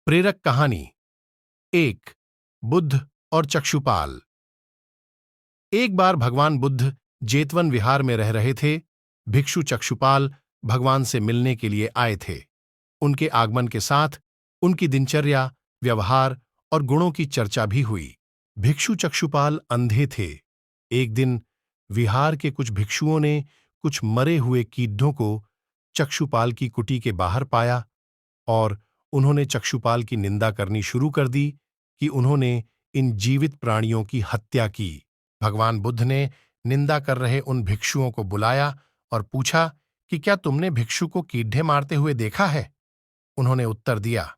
प्रेरक कहानी। एक, बुद्ध और चक्षुपाल। एक बार भगवान बुद्ध जेतवन विहार में रह रहे थे। भिक्षु चक्षुपाल भगवान से मिलने के लिए आए थे। उनके आगमन के साथ उनकी दिनचर्या, व्यवहार और गुणों की चर्चा भी हुई। भिक्षु चक्षुपाल अंधे थे। एक दिन विहार के कुछ भिक्षुओं ने कुछ मरे हुए कीड़ों को चक्षुपाल की कुटी के बाहर पाया और उन्होंने चक्षुपाल की निंदा करनी शुरू कर दी कि उन्होंने इन जीवित प्राणियों की हत्या की। भगवान बुद्ध ने निंदा कर रहे उन भिक्षुओं को बुलाया और पूछा कि क्या तुमने भिक्षु को कीड़े मारते हुए देखा है? उन्होंने उत्तर दिया,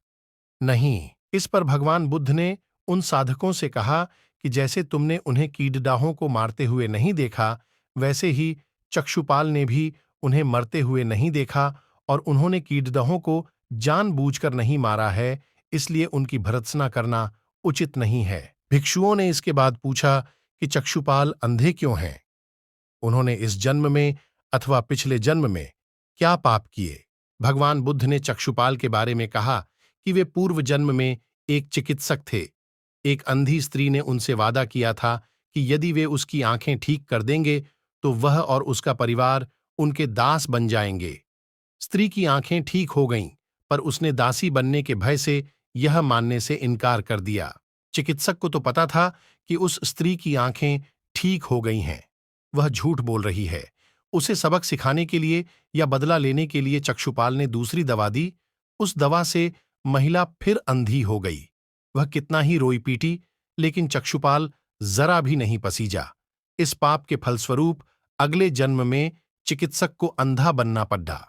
नहीं। इस पर भगवान बुद्ध ने उन साधकों से कहा कि जैसे तुमने उन्हें कीड़ाहों को मारते हुए नहीं देखा, वैसे ही चक्षुपाल ने भी उन्हें मरते हुए नहीं देखा और उन्होंने कीड़ाहों को जानबूझकर नहीं मारा है, इसलिए उनकी भर्त्सना करना उचित नहीं है। भिक्षुओं ने इसके बाद पूछा कि चक्षुपाल अंधे क्यों हैं? उन्होंने इस जन्म में अथवा पिछले जन्म में क्या पाप किए? भगवान बुद्ध ने चक्षुपाल के बारे में कहा कि वे पूर्व जन्म में एक चिकित्सक थे। एक अंधी स्त्री ने उनसे वादा किया था कि यदि वे उसकी आंखें ठीक कर देंगे तो वह और उसका परिवार उनके दास बन जाएंगे। स्त्री की आंखें ठीक हो गईं, पर उसने दासी बनने के भय से यह मानने से इनकार कर दिया। चिकित्सक को तो पता था कि उस स्त्री की आंखें ठीक हो गई हैं। वह झूठ बोल रही है। उसे सबक सिखाने के लिए या बदला लेने के लिए चक्षुपाल ने दूसरी दवा दी। उस दवा से महिला फिर अंधी हो गई। वह कितना ही रोई पीटी, लेकिन चक्षुपाल जरा भी नहीं पसीजा। इस पाप के फलस्वरूप अगले जन्म में चिकित्सक को अंधा बनना पड़ा।